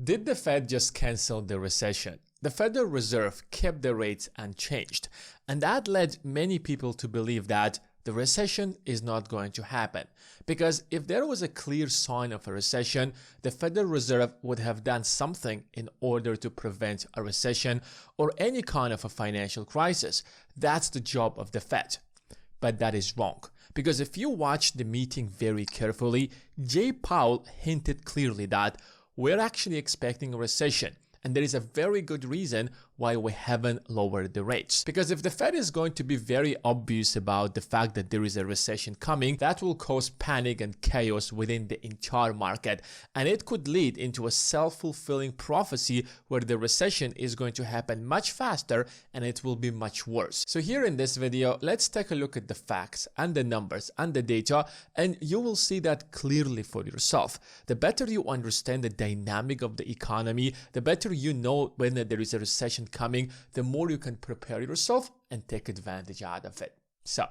Did the Fed just cancel the recession? The Federal Reserve kept the rates unchanged, and that led many people to believe that the recession is not going to happen. Because if there was a clear sign of a recession, the Federal Reserve would have done something in order to prevent a recession or any kind of a financial crisis. That's the job of the Fed. But that is wrong. Because if you watch the meeting very carefully, Jay Powell hinted clearly that we're actually expecting a recession. And there is a very good reason why we haven't lowered the rates. Because if the Fed is going to be very obvious about the fact that there is a recession coming, that will cause panic and chaos within the entire market. And it could lead into a self-fulfilling prophecy where the recession is going to happen much faster and it will be much worse. So here in this video, let's take a look at the facts and the numbers and the data, and you will see that clearly for yourself. The better you understand the dynamic of the economy, the better you know when there is a recession coming, the more you can prepare yourself and take advantage out of it. So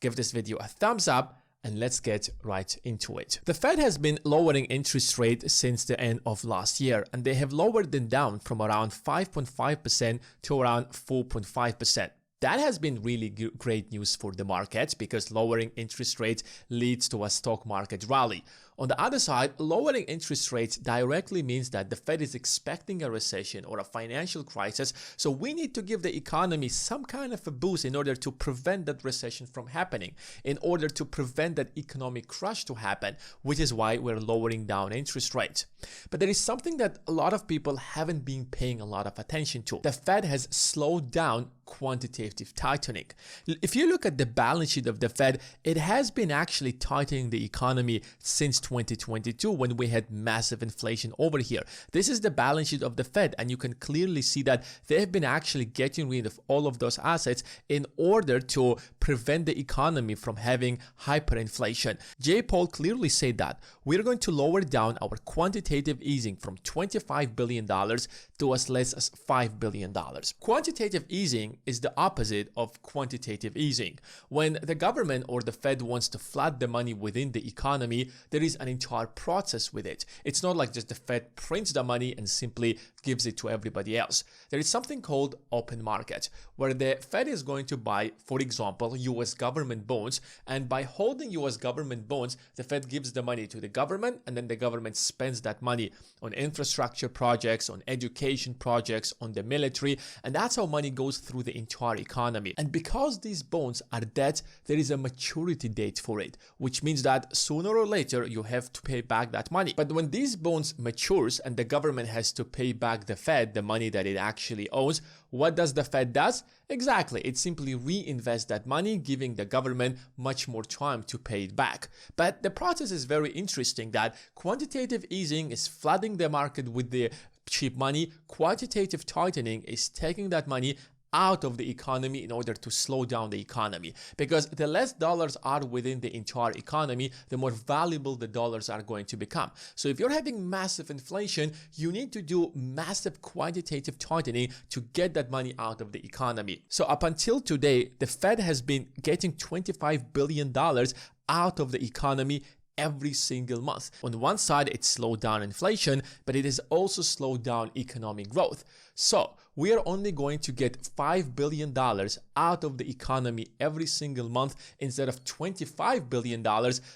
give this video a thumbs up and let's get right into it. The Fed has been lowering interest rates since the end of last year, and they have lowered them down from around 5.5% to around 4.5%. That has been really great news for the markets because lowering interest rates leads to a stock market rally. On the other side, lowering interest rates directly means that the Fed is expecting a recession or a financial crisis, so we need to give the economy some kind of a boost in order to prevent that recession from happening, in order to prevent that economic crash to happen, which is why we're lowering down interest rates. But there is something that a lot of people haven't been paying a lot of attention to. The Fed has slowed down quantitative tightening. If you look at the balance sheet of the Fed, it has been actually tightening the economy since 2022 when we had massive inflation over here. This is the balance sheet of the Fed, and you can clearly see that they have been actually getting rid of all of those assets in order to prevent the economy from having hyperinflation. Jay Powell clearly said that we're going to lower down our quantitative easing from $25 billion to as less as $5 billion. Quantitative easing is the opposite of quantitative easing. When the government or the Fed wants to flood the money within the economy, there is an entire process with it. It's not like just the Fed prints the money and simply gives it to everybody else. There is something called open market, where the Fed is going to buy, for example, US government bonds, and by holding US government bonds, the Fed gives the money to the government, and then the government spends that money on infrastructure projects, on education projects, on the military, and that's how money goes through the entire economy. And because these bonds are debt, there is a maturity date for it, which means that sooner or later you have to pay back that money. But when these bonds matures and the government has to pay back the Fed the money that it actually owes, what does the Fed does? Exactly, it simply reinvests that money, giving the government much more time to pay it back. But the process is very interesting that quantitative easing is flooding the market with the cheap money. Quantitative tightening is taking that money out of the economy in order to slow down the economy, because the less dollars are within the entire economy, the more valuable the dollars are going to become. So if you're having massive inflation, you need to do massive quantitative tightening to get that money out of the economy. So up until today, the Fed has been getting $25 billion out of the economy every single month. On one side, it slowed down inflation, but it has also slowed down economic growth. So we are only going to get $5 billion out of the economy every single month instead of $25 billion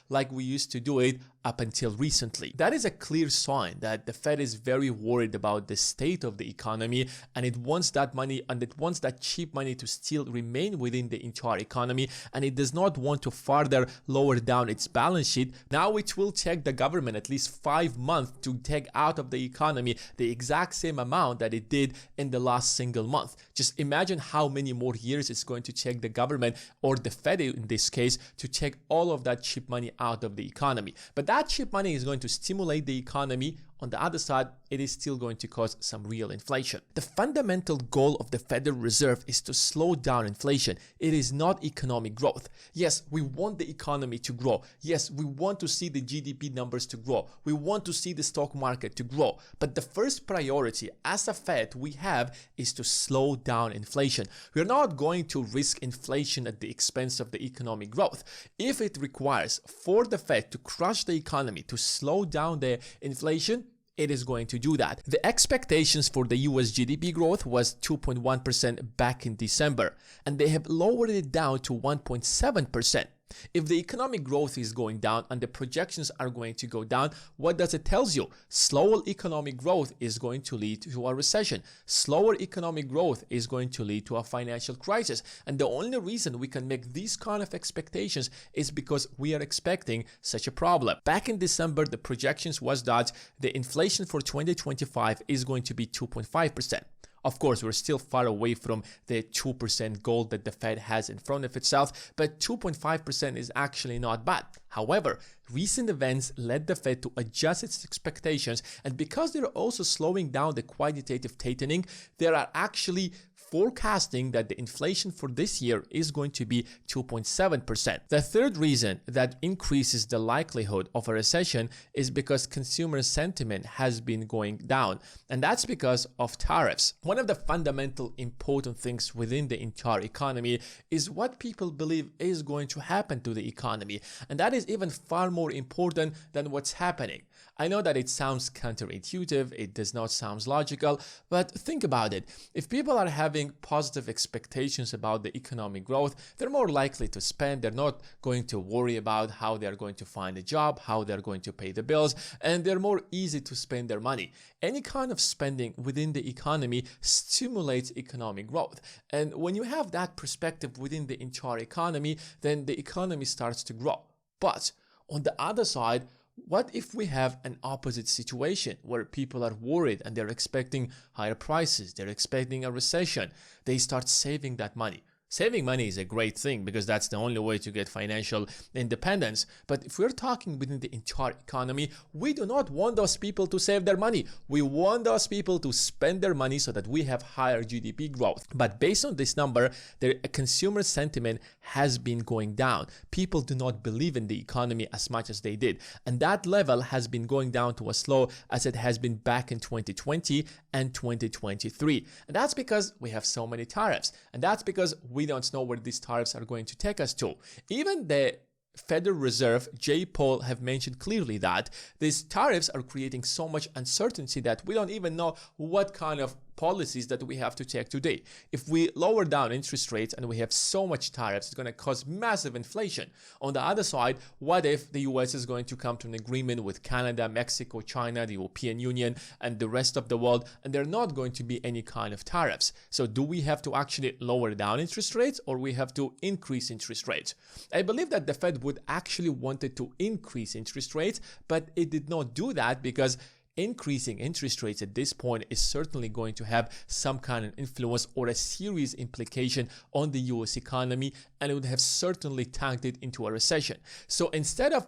like we used to do it up until recently. That is a clear sign that the Fed is very worried about the state of the economy, and it wants that money, and it wants that cheap money to still remain within the entire economy, and it does not want to further lower down its balance sheet. Now it will take the government at least 5 months to take out of the economy the exact same amount that it did in the last single month. Just imagine how many more years it's going to take the government, or the Fed in this case, to take all of that cheap money out of the economy. But that cheap money is going to stimulate the economy. On the other side, it is still going to cause some real inflation. The fundamental goal of the Federal Reserve is to slow down inflation. It is not economic growth. Yes, we want the economy to grow. Yes, we want to see the GDP numbers to grow. We want to see the stock market to grow. But the first priority as a Fed we have is to slow down inflation. We're not going to risk inflation at the expense of the economic growth. If it requires for the Fed to crush the economy, to slow down the inflation, it is going to do that. The expectations for the US GDP growth was 2.1% back in December, and they have lowered it down to 1.7%. If the economic growth is going down and the projections are going to go down, what does it tell you? Slower economic growth is going to lead to a recession. Slower economic growth is going to lead to a financial crisis. And the only reason we can make these kind of expectations is because we are expecting such a problem. Back in December, the projections was that the inflation for 2025 is going to be 2.5%. Of course, we're still far away from the 2% goal that the Fed has in front of itself, but 2.5% is actually not bad. However, recent events led the Fed to adjust its expectations, and because they're also slowing down the quantitative tightening, they are actually forecasting that the inflation for this year is going to be 2.7%. The third reason that increases the likelihood of a recession is because consumer sentiment has been going down, and that's because of tariffs. One of the fundamental important things within the entire economy is what people believe is going to happen to the economy, and that is even far more important than what's happening. I know that it sounds counterintuitive, it does not sound logical, but think about it. If people are having positive expectations about the economic growth, they're more likely to spend, they're not going to worry about how they're going to find a job, how they're going to pay the bills, and they're more easy to spend their money. Any kind of spending within the economy stimulates economic growth. And when you have that perspective within the entire economy, then the economy starts to grow. But on the other side, what if we have an opposite situation where people are worried and they're expecting higher prices, they're expecting a recession, they start saving that money? Saving money is a great thing because that's the only way to get financial independence. But if we're talking within the entire economy, we do not want those people to save their money. We want those people to spend their money so that we have higher GDP growth. But based on this number, the consumer sentiment has been going down. People do not believe in the economy as much as they did. And that level has been going down to as low as it has been back in 2020 and 2023. And that's because we have so many tariffs. And that's because we don't know where these tariffs are going to take us to. Even the Federal Reserve, Jay Powell, have mentioned clearly that these tariffs are creating so much uncertainty that we don't even know what kind of policies that we have to take today. If we lower down interest rates and we have so much tariffs, it's going to cause massive inflation. On the other side, what if the US is going to come to an agreement with Canada, Mexico, China, the European Union, and the rest of the world, and there are not going to be any kind of tariffs? So do we have to actually lower down interest rates, or we have to increase interest rates? I believe that the Fed would actually wanted to increase interest rates, but it did not do that because increasing interest rates at this point is certainly going to have some kind of influence or a serious implication on the US economy, and it would have certainly tanked it into a recession. So instead of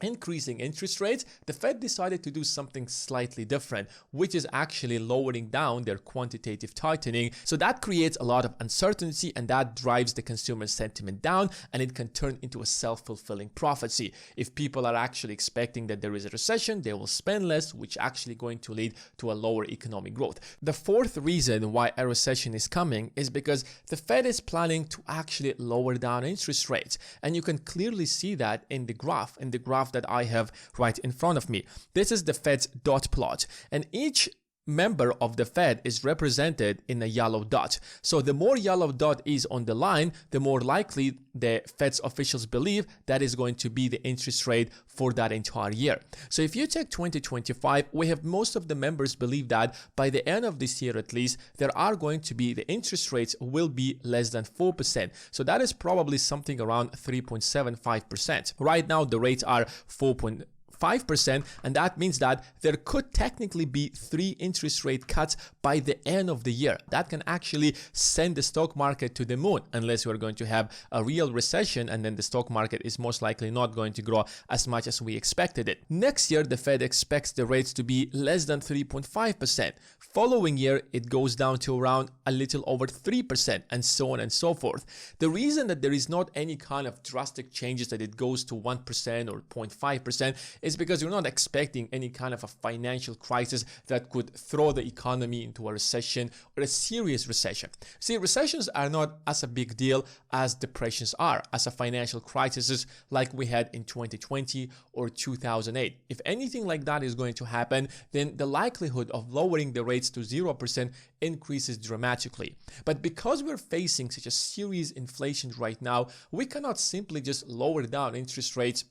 increasing interest rates, the Fed decided to do something slightly different, which is actually lowering down their quantitative tightening. So that creates a lot of uncertainty, and that drives the consumer sentiment down, and it can turn into a self-fulfilling prophecy. If people are actually expecting that there is a recession, they will spend less, which actually going to lead to a lower economic growth. The fourth reason why a recession is coming is because the Fed is planning to actually lower down interest rates, and you can clearly see that in the graph that I have right in front of me. This is the Fed's dot plot, and each member of the Fed is represented in a yellow dot. So the more yellow dot is on the line, the more likely the Fed's officials believe that is going to be the interest rate for that entire year. So if you take 2025, we have most of the members believe that by the end of this year at least, there are going to be the interest rates will be less than 4%. So that is probably something around 3.75%. Right now the rates are 4.5%, and that means that there could technically be 3 interest rate cuts by the end of the year. That can actually send the stock market to the moon, unless we're going to have a real recession, and then the stock market is most likely not going to grow as much as we expected it. Next year, the Fed expects the rates to be less than 3.5%. Following year, it goes down to around a little over 3%, and so on and so forth. The reason that there is not any kind of drastic changes that it goes to 1% or 0.5% It's because you're not expecting any kind of a financial crisis that could throw the economy into a recession or a serious recession. See, recessions are not as a big deal as depressions are, as a financial crisis like we had in 2020 or 2008. If anything like that is going to happen, then the likelihood of lowering the rates to 0% increases dramatically. But because we're facing such a serious inflation right now, we cannot simply just lower down interest rates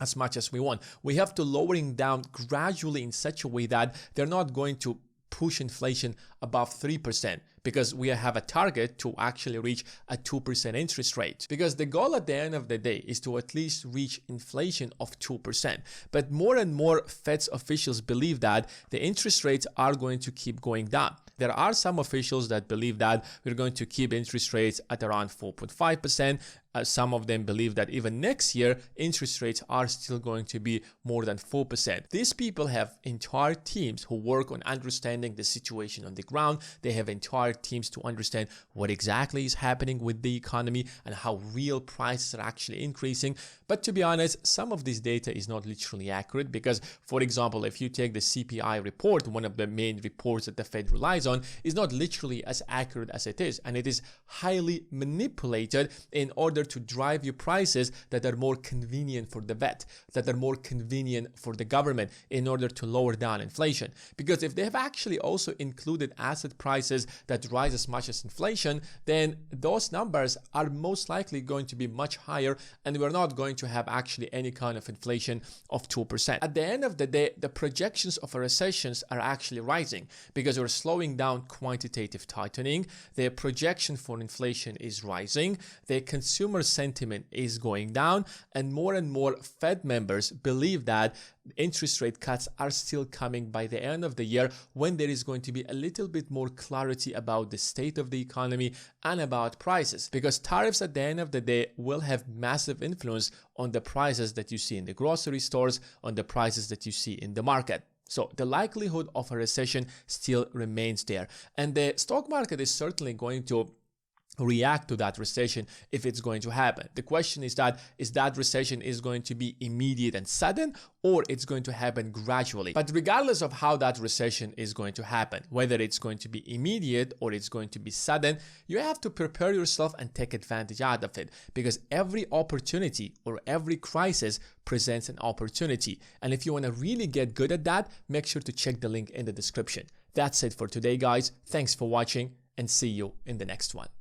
as much as we want. We have to lowering down gradually in such a way that they're not going to push inflation above 3%, because we have a target to actually reach a 2% interest rate. Because the goal at the end of the day is to at least reach inflation of 2%. But more and more Fed's officials believe that the interest rates are going to keep going down. There are some officials that believe that we're going to keep interest rates at around 4.5%. Some of them believe that even next year, interest rates are still going to be more than 4%. These people have entire teams who work on understanding the situation on the ground. They have entire teams to understand what exactly is happening with the economy and how real prices are actually increasing. But to be honest, some of this data is not literally accurate because, for example, if you take the CPI report, one of the main reports that the Fed relies on, is not literally as accurate as it is, and it is highly manipulated in order to drive you prices that are more convenient for the vet, that are more convenient for the government in order to lower down inflation. Because if they have actually also included asset prices that rise as much as inflation, then those numbers are most likely going to be much higher, and we're not going to have actually any kind of inflation of 2%. At the end of the day, the projections of a recession are actually rising because we're slowing down quantitative tightening. The projection for inflation is rising. The consumer sentiment is going down, and more Fed members believe that interest rate cuts are still coming by the end of the year, when there is going to be a little bit more clarity about the state of the economy and about prices, because tariffs at the end of the day will have massive influence on the prices that you see in the grocery stores, on the prices that you see in the market. So the likelihood of a recession still remains there, and the stock market is certainly going to react to that recession if it's going to happen. The question is that recession is going to be immediate and sudden, or it's going to happen gradually. But regardless of how that recession is going to happen, whether it's going to be immediate or it's going to be sudden, you have to prepare yourself and take advantage out of it, because every opportunity or every crisis presents an opportunity. And if you want to really get good at that, make sure to check the link in the description. That's it for today, guys. Thanks for watching, and see you in the next one.